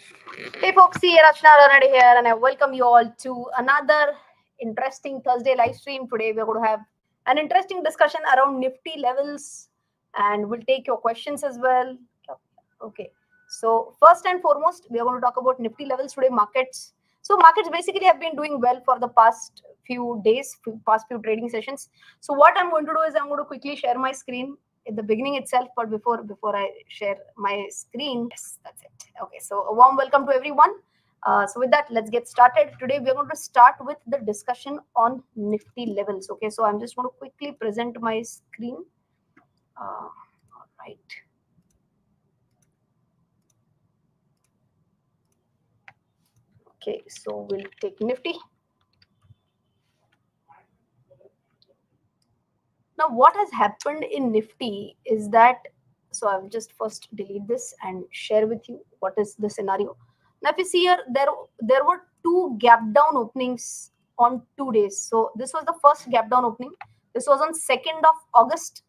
Hey folks, Rachana Ranade here, and I welcome you all to another interesting Thursday live stream. Today we are going to have an interesting discussion around Nifty levels, and we'll take your questions as well. Okay, so first and foremost, we are going to talk about Nifty levels today. Markets. So markets basically have been doing well for the past few days, past few trading sessions. So what I'm going to do is I'm going to quickly share my screen at the beginning itself, but before I share my screen, yes, that's it. Okay, so a warm welcome to everyone. So with that, let's get started. Today we are going to start with the discussion on Nifty levels. Okay, so I'm just going to quickly present my screen. All right. Okay, so we'll take Nifty. Now, what has happened in Nifty is that, so I'll just first delete this and share with you what is the scenario. Now, if you see here, there were two gap down openings on 2 days. So this was the first gap down opening. This was on 2nd of August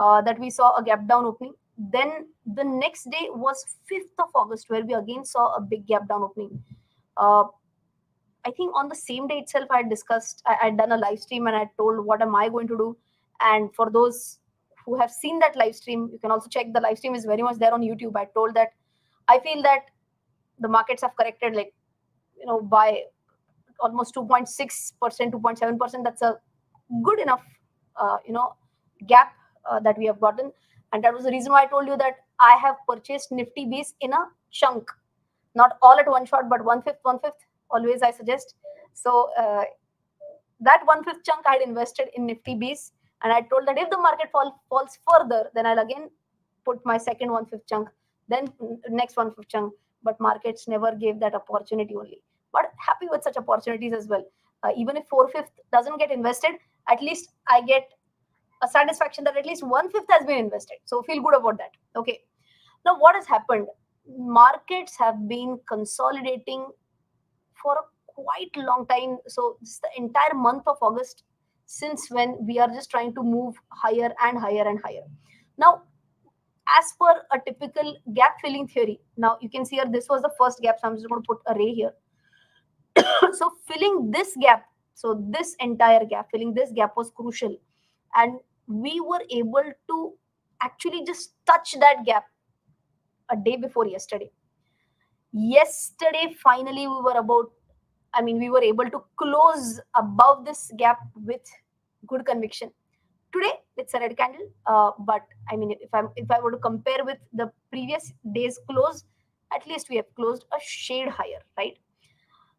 that we saw a gap down opening. Then the next day was 5th of August, where we again saw a big gap down opening. Uh, I think on the same day itself, I had discussed, I had done a live stream and I told what am I going to do. And for those who have seen that live stream, you can also check the live stream is very much there on YouTube. I told that I feel that the markets have corrected by almost 2.6%, 2.7%. That's a good enough, gap that we have gotten. And that was the reason why I told you that I have purchased Nifty Bs in a chunk, not all at one shot, but one fifth. Always I suggest. So that 1/5 chunk I had invested in Nifty Bs, and I told that if the market falls further, then I'll again put my second 1/5 chunk, then next 1/5 chunk. But markets never gave that opportunity only. But happy with such opportunities as well. Even if 4/5 doesn't get invested, at least I get a satisfaction that at least 1/5 has been invested. So feel good about that. Okay. Now what has happened? Markets have been consolidating for a quite long time. So this is the entire month of August, since when we are just trying to move higher and higher and higher. Now, as per a typical gap filling theory, now you can see here this was the first gap. So I'm just going to put array here. So filling this gap, so this entire gap, filling this gap was crucial. And we were able to actually just touch that gap a day before yesterday. Yesterday, finally, we were able to close above this gap with good conviction. Today, it's a red candle, but I mean, if I were to compare with the previous day's close, at least we have closed a shade higher, right?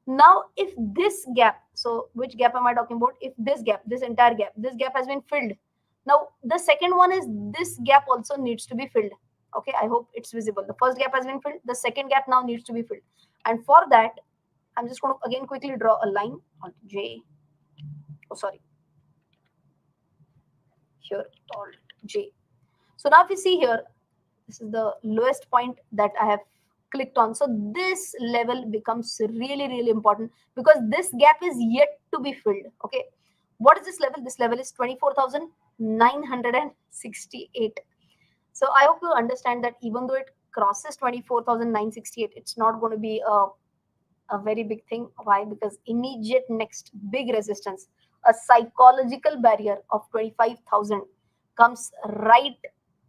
Now, if this gap, so which gap am I talking about? If this gap, this entire gap, this gap has been filled. Now, the second one is this gap also needs to be filled. Okay, I hope it's visible. The first gap has been filled. The second gap now needs to be filled. And for that, I'm just going to again quickly draw a line on J. Oh, sorry. Here, Alt J. So now if you see here, this is the lowest point that I have clicked on. So this level becomes really, really important because this gap is yet to be filled. Okay. What is this level? This level is 24,968. So I hope you understand that even though it crosses 24,968, it's not going to be a very big thing. Why? Because immediate next big resistance, a psychological barrier of 25,000 comes right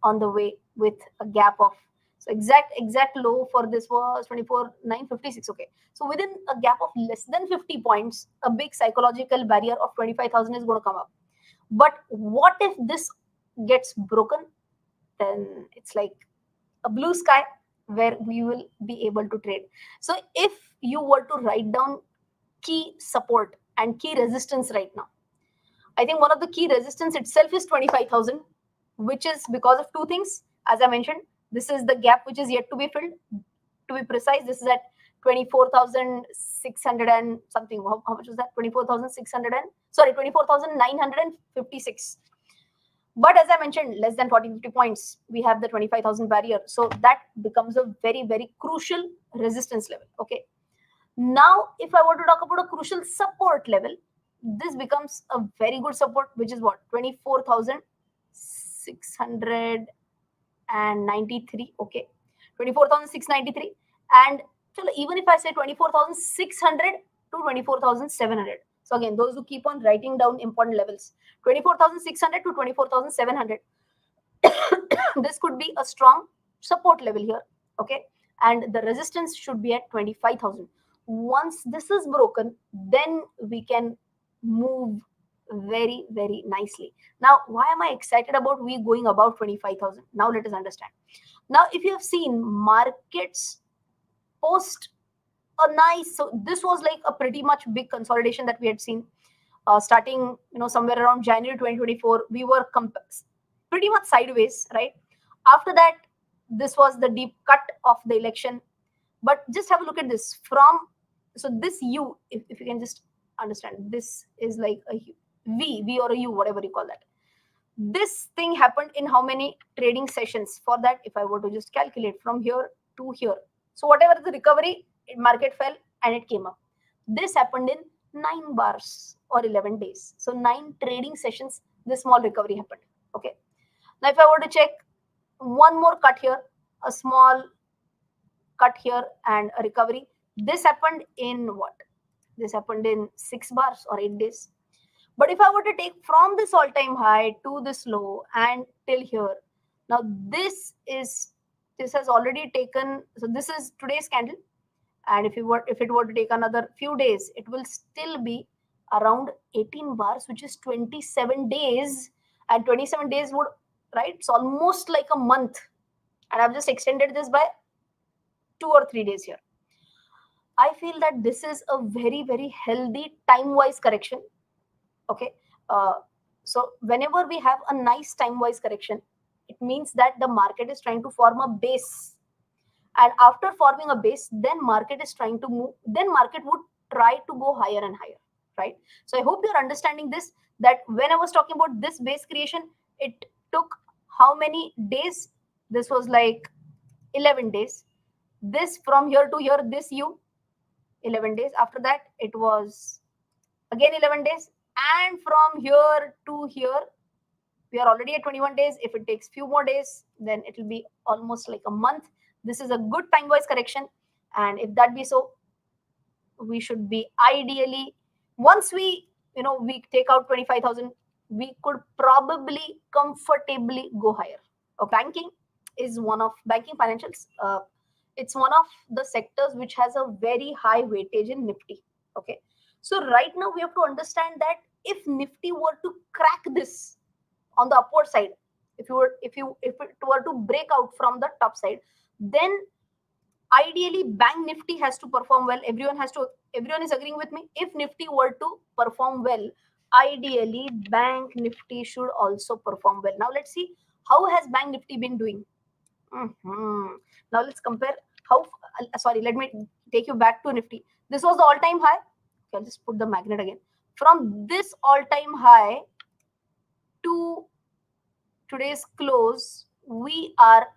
on the way with a gap of, so exact low for this was 24,956. Okay, so within a gap of less than 50 points, a big psychological barrier of 25,000 is going to come up. But what if this gets broken? Then it's like a blue sky where we will be able to trade. So if you were to write down key support and key resistance right now, I think one of the key resistance itself is 25,000, which is because of two things. As I mentioned, this is the gap which is yet to be filled. To be precise, this is at 24,600 and something. How much was that? 24,600 and, sorry, 24,956. But as I mentioned, less than 40, 50 points, we have the 25,000 barrier. So that becomes a very, very crucial resistance level. Okay. Now, if I were to talk about a crucial support level, this becomes a very good support, which is what? 24,693. Okay. 24,693. And So even if I say 24,600 to 24,700. So again, those who keep on writing down important levels, 24,600 to 24,700. This could be a strong support level here. Okay. And the resistance should be at 25,000. Once this is broken, then we can move very, very nicely. Now, why am I excited about we going above 25,000? Now, let us understand. Now, if you have seen markets post a nice, so this was like a pretty much big consolidation that we had seen starting, somewhere around January 2024. We were pretty much sideways, right? After that, this was the deep cut of the election. But just have a look at this from, so this U, if you can just understand, this is like a V or a U, whatever you call that. This thing happened in how many trading sessions? For that, if I were to just calculate from here to here, so whatever the recovery, market fell and it came up. This happened in 9 bars or 11 days. So 9 trading sessions, this small recovery happened. Okay. Now, if I were to check one more cut here, a small cut here and a recovery, this happened in what? This happened in 6 bars or 8 days. But if I were to take from this all-time high to this low and till here, now this has already taken, so this is today's candle, and if it were to take another few days, it will still be around 18 bars, which is 27 days, and 27 days would, right? It's almost like a month, and I've just extended this by 2 or 3 days here. I feel that this is a very, very healthy time-wise correction. Okay. So whenever we have a nice time-wise correction, it means that the market is trying to form a base. And after forming a base, then market is trying to move, then market would try to go higher and higher, right? So I hope you're understanding this, that when I was talking about this base creation, it took how many days? This was like 11 days. This from here to here, this U, 11 days. After that, it was again 11 days. And from here to here, we are already at 21 days. If it takes few more days, then it will be almost like a month. This is a good time-wise correction. And if that be so, we should be ideally, once we take out 25,000, we could probably comfortably go higher. Okay. Banking is one of banking financials. It's one of the sectors which has a very high weightage in Nifty. Okay. So right now we have to understand that if Nifty were to crack this on the upward side, if it were to break out from the top side, then ideally bank Nifty has to perform well. Everyone is agreeing with me. If Nifty were to perform well, ideally bank Nifty should also perform well. Now let's see how has bank Nifty been doing. Now let's compare how. Sorry, let me take you back to Nifty. This was the all-time high. Okay, I'll just put the magnet again. From this all-time high to today's close, we are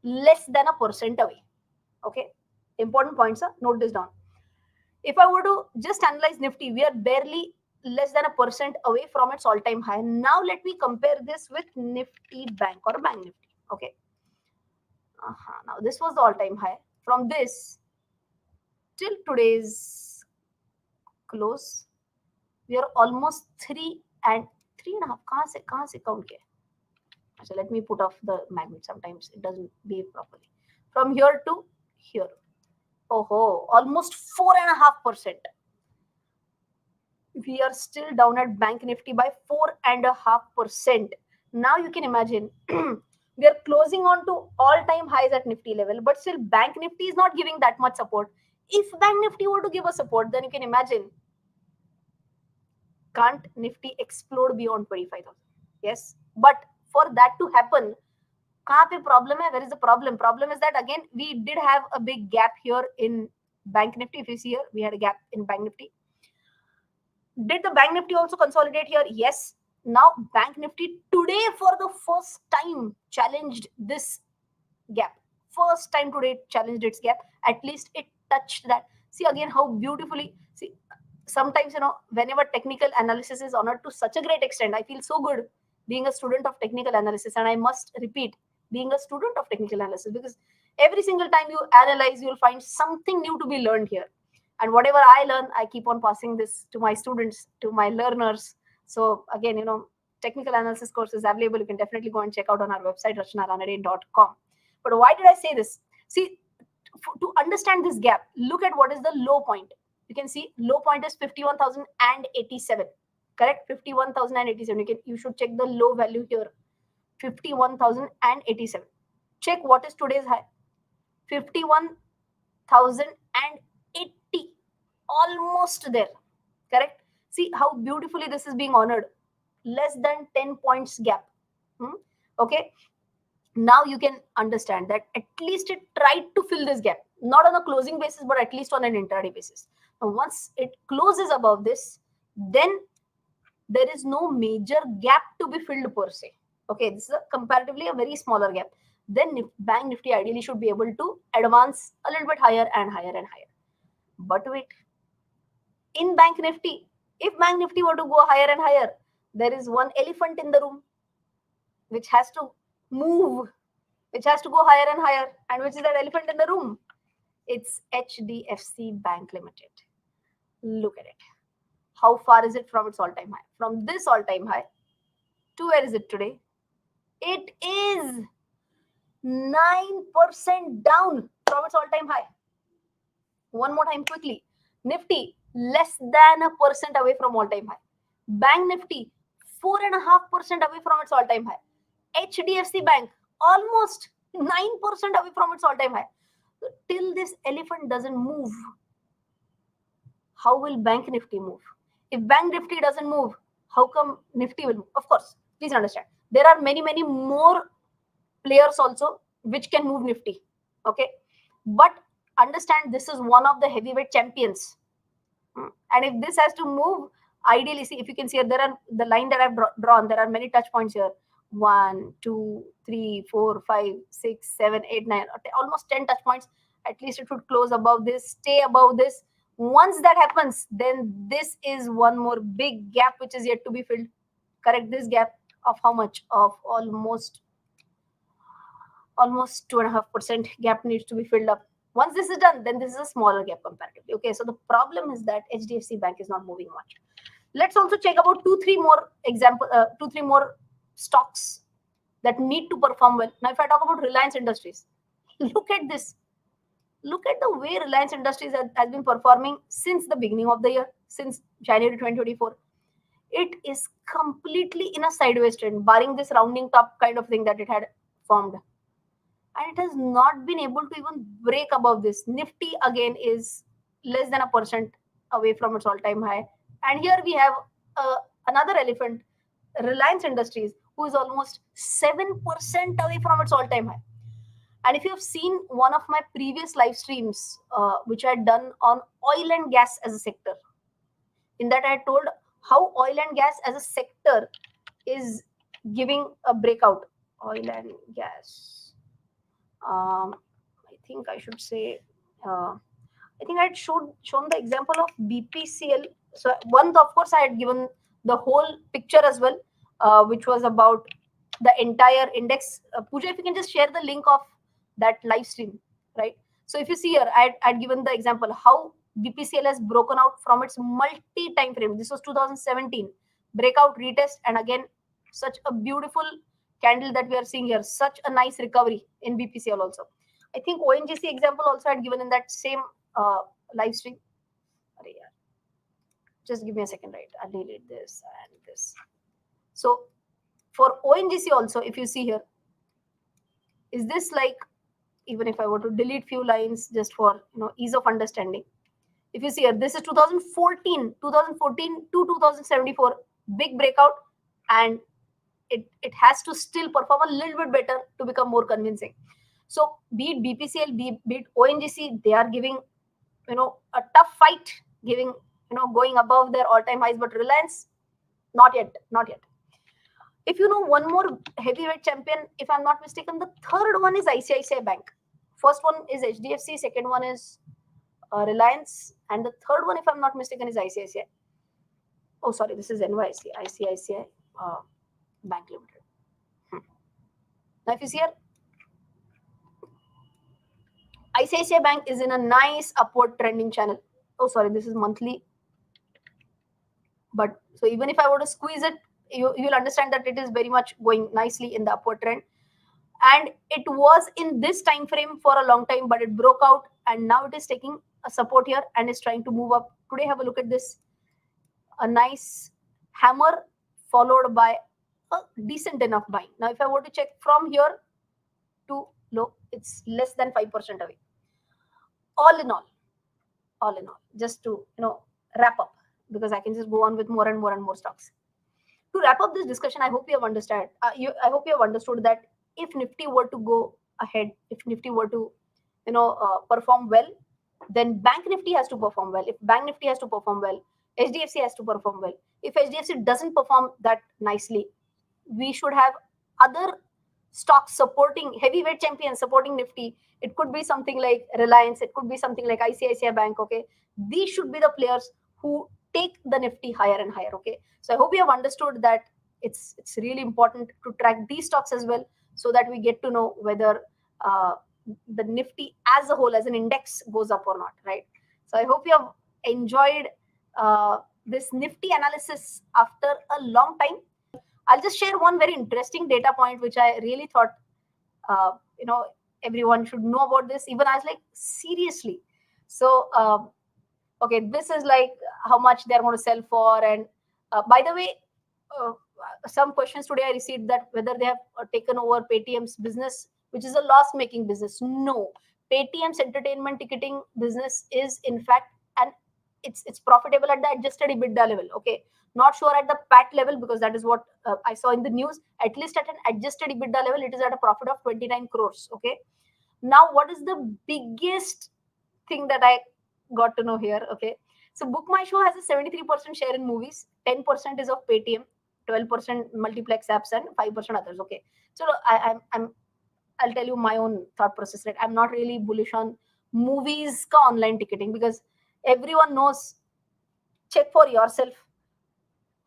less than 1% away. Okay, important points, sir. Note this down. If I were to just analyze Nifty, we are barely less than 1% away from its all-time high. Now let me compare this with Nifty Bank or Bank Nifty. Okay. Now this was the all-time high. From this till today's close, we are almost 3.5. कहाँ से count किया? So let me put off the magnet. Sometimes it doesn't behave properly. From here to here, almost 4.5%. We are still down at Bank Nifty by 4.5%. Now you can imagine we are closing on to all-time highs at Nifty level, but still Bank Nifty is not giving that much support. If Bank Nifty were to give a support, then you can imagine, can't Nifty explode beyond 25,000? Yes, but for that to happen, कहाँ पे problem है? Where is the problem? Problem is that again we did have a big gap here in Bank Nifty. If you see here, we had a gap in Bank Nifty. Did the Bank Nifty also consolidate here? Yes. Now Bank Nifty today for the first time challenged this gap. First time today it challenged its gap. At least it touched that. See again how beautifully. See, sometimes whenever technical analysis is honored to such a great extent, I feel so good being a student of technical analysis. And I must repeat, being a student of technical analysis, because Every single time you analyze, you'll find something new to be learned here. And whatever I learn, I keep on passing this to my students, to my learners. So again, technical analysis course is available. You can definitely go and check out on our website, rachanaranade.com. But why did I say this? See, to understand this gap, look at what is the low point. You can see low point is 51,087. Correct? 51,087. You should check the low value here. 51,087. Check what is today's high. 51,080. Almost there. Correct? See how beautifully this is being honored. Less than 10 points gap. Okay. Now you can understand that at least it tried to fill this gap, not on a closing basis, but at least on an intraday basis. Now, once it closes above this, then there is no major gap to be filled per se. Okay, this is comparatively a very smaller gap. Then Bank Nifty ideally should be able to advance a little bit higher and higher and higher. But wait, in Bank Nifty, if Bank Nifty were to go higher and higher, there is one elephant in the room which has to move, which has to go higher and higher. And which is that elephant in the room? It's HDFC Bank Limited. Look at it. How far is it from its all-time high? From this all-time high to where is it today? It is 9% down from its all-time high. One more time quickly. Nifty, less than a percent away from all-time high. Bank Nifty, 4.5% away from its all-time high. HDFC Bank, almost 9% away from its all-time high. So till this elephant doesn't move, how will Bank Nifty move? If Bank Nifty doesn't move, how come Nifty will move? Of course, please understand. There are many, many more players also which can move Nifty. Okay. But understand this is one of the heavyweight champions. And if this has to move, ideally, see, if you can see here, there are the line that I've drawn, there are many touch points here. 1, 2, 3, 4, 5, 6, 7, 8, 9, almost 10 touch points. At least it should close above this, stay above this. Once that happens, then this is one more big gap which is yet to be filled. Correct? This gap of how much? Of almost 2.5% gap needs to be filled up. Once this is done, then this is a smaller gap comparatively. Okay, so the problem is that HDFC Bank is not moving much. Let's also check about 2-3 more stocks that need to perform well. Now, if I talk about Reliance Industries, look at this. Look at the way Reliance Industries has been performing since the beginning of the year, since January 2024. It is completely in a sideways trend, barring this rounding top kind of thing that it had formed. And it has not been able to even break above this. Nifty again is less than a percent away from its all-time high. And here we have another elephant, Reliance Industries, who is almost 7% away from its all-time high. And if you have seen one of my previous live streams, which I had done on oil and gas as a sector, in that I had told how oil and gas as a sector is giving a breakout. Oil and gas. I think I should say, I think I had shown the example of BPCL. So one, of course, I had given the whole picture as well, which was about the entire index. Pooja, if you can just share the link of that live stream, right? So if you see here, I'd given the example how BPCL has broken out from its multi-time frame. This was 2017 breakout, retest, and again such a beautiful candle that we are seeing here. Such a nice recovery in BPCL also. I think ONGC example also had given in that same live stream. Just give me a second, right? I'll delete this and this. So for ONGC also, if you see here, is this like, even if I were to delete few lines just for ease of understanding, if you see here, this is 2014 to 2074 big breakout, and it has to still perform a little bit better to become more convincing. So be it BPCL, be it ONGC, they are giving a tough fight, giving going above their all-time highs, but Reliance not yet. If you know one more heavyweight champion, if I'm not mistaken, the third one is ICICI Bank. First one is HDFC, second one is Reliance, and the third one, if I'm not mistaken, is ICICI. Oh, sorry, this is NYC, ICICI Bank Limited. Now, if you see here, ICICI Bank is in a nice upward trending channel. Oh, sorry, this is monthly. But so even if I were to squeeze it, you'll understand that it is very much going nicely in the upward trend. And it was in this time frame for a long time, but it broke out, and now it is taking a support here and is trying to move up. Today, have a look at this. A nice hammer followed by a decent enough buying. Now, if I were to check from here to low, it's less than 5% away. All in all, just to wrap up, because I can just go on with more and more and more stocks. To wrap up this discussion, I hope you have understood. I hope you have understood that if Nifty were to go ahead, if Nifty were to perform well, then Bank Nifty has to perform well. If Bank Nifty has to perform well, HDFC has to perform well. If HDFC doesn't perform that nicely, we should have other stocks supporting, heavyweight champions supporting Nifty. It could be something like Reliance, it could be something like ICICI Bank. Okay, these should be the players who take the Nifty higher and higher. Okay, so I hope you have understood that it's really important to track these stocks as well, so that we get to know whether the Nifty as a whole, as an index, goes up or not, right? So I hope you have enjoyed this Nifty analysis after a long time. I'll just share one very interesting data point, which I really thought, uh, you know, everyone should know about this. Even I was like, seriously. So, okay, this is like how much they're going to sell for. And by the way, uh, some questions today I received that whether they have taken over Paytm's business, which is a loss-making business. No, Paytm's entertainment ticketing business is in fact, and it's profitable at the adjusted EBITDA level. Okay, not sure at the PAT level, because that is what I saw in the news. At least at an adjusted EBITDA level, it is at a profit of 29 crores. Okay, now what is the biggest thing that I got to know here? Okay, so Book My Show has a 73% share in movies, 10% is of Paytm, 12% multiplex apps, and 5% others. Okay, so I'll tell you my own thought process. Right, I'm not really bullish on movies ka online ticketing, because everyone knows. Check for yourself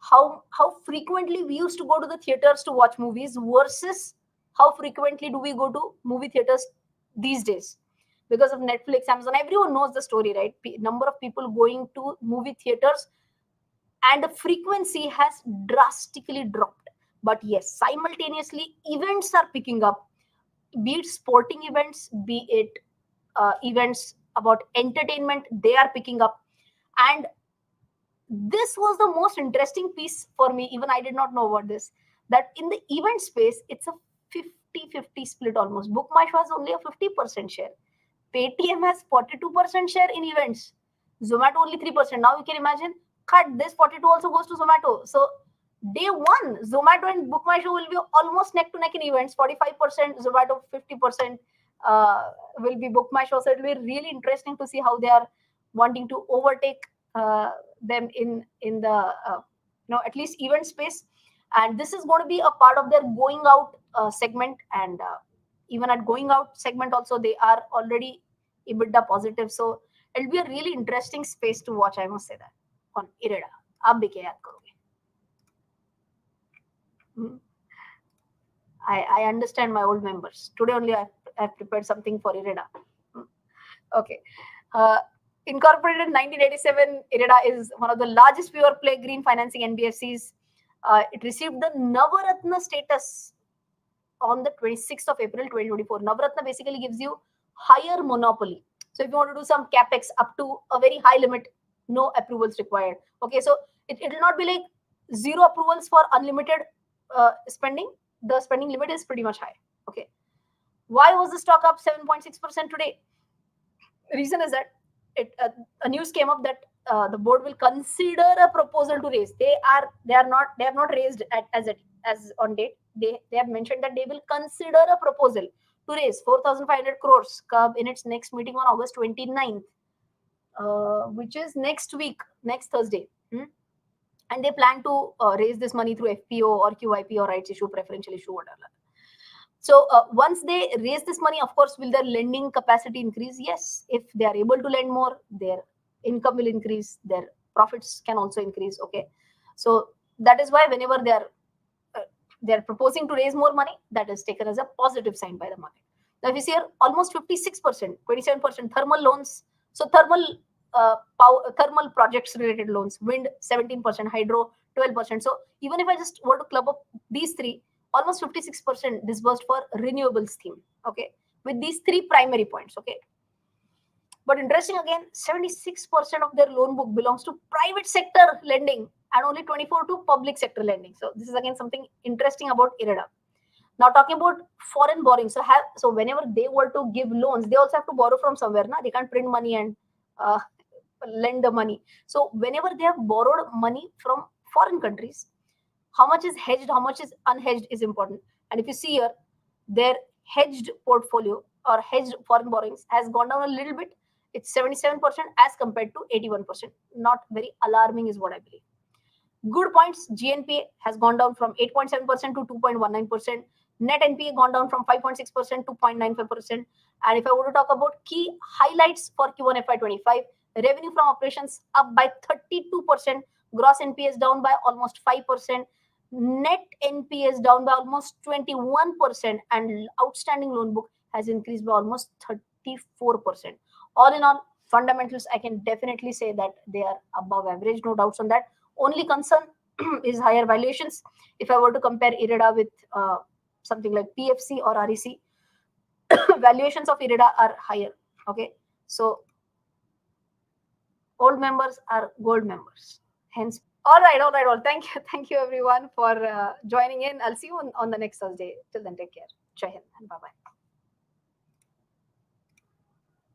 how frequently we used to go to the theaters to watch movies versus how frequently do we go to movie theaters these days. Because of Netflix, Amazon, everyone knows the story, right? Number of people going to movie theaters and the frequency has drastically dropped. But yes, simultaneously events are picking up, be it sporting events, be it events about entertainment, they are picking up. And this was the most interesting piece for me. Even I did not know about this, that in the event space, it's a 50-50 split almost. Book My Show has only a 50% share. Paytm has 42% share in events. Zomato only 3%. Now you can imagine, cut this 42 also goes to Zomato. So day one, Zomato and Book My Show will be almost neck to neck in events. 45% Zomato, 50% will be Book My Show. So it will be really interesting to see how they are wanting to overtake them in the at least event space. And this is going to be a part of their going out segment. And even at going out segment also, they are already EBITDA positive. So it'll be a really interesting space to watch, I must say that, on IREDA. आप भी क्या याद करोगे? I understand my old members. Today only I've prepared something for IREDA. Okay. Incorporated in 1987, IREDA is one of the largest pure play green financing NBFCs. It received the Navaratna status on the 26th of April 2024. Navaratna basically gives you higher monopoly. So if you want to do some capex up to a very high limit, no approvals required. Okay, so it will not be like zero approvals for unlimited spending. The spending limit is pretty much high. Okay, why was the stock up 7.6% today? The reason is that a news came up that the board will consider a proposal to raise. They have not raised as on date. They have mentioned that they will consider a proposal to raise 4,500 crores in its next meeting on August 29th, which is next week, next Thursday. And they plan to raise this money through FPO or QIP or rights issue, preferential issue, whatever. So once they raise this money, of course, will their lending capacity increase? Yes. If they are able to lend more, their income will increase, their profits can also increase. Okay. So that is why whenever they are proposing to raise more money, that is taken as a positive sign by the market. Now, if you see here, almost 56%, 27% thermal loans. So thermal projects related loans, wind 17%, hydro 12%. So even if I just were to club up these three, almost 56% disbursed for renewables theme. Okay, with these three primary points. Okay, but interesting again, 76% of their loan book belongs to private sector lending and only 24 to public sector lending. So this is again something interesting about IREDA. Now talking about foreign borrowing, so whenever they were to give loans, they also have to borrow from somewhere. Na? They can't print money and uh, lend the money. So whenever they have borrowed money from foreign countries, how much is hedged, how much is unhedged is important. And if you see here, their hedged portfolio or hedged foreign borrowings has gone down a little bit. It's 77% as compared to 81%. Not very alarming is what I believe. Good points. GNPA has gone down from 8.7% to 2.19%. Net NPA gone down from 5.6% to 0.95%. And if I were to talk about key highlights for Q1 FY25, revenue from operations up by 32%, gross NPA is down by almost 5%, net NPA is down by almost 21%, and outstanding loan book has increased by almost 34%. All in all, fundamentals, I can definitely say that they are above average, no doubts on that. Only concern is higher valuations. If I were to compare IREDA with something like PFC or REC, valuations of IREDA are higher. Okay, so old members are gold members. Hence, all right, all right, all. Thank you, everyone for joining in. I'll see you on the next Thursday. Till then, take care. Jai Hind and bye bye.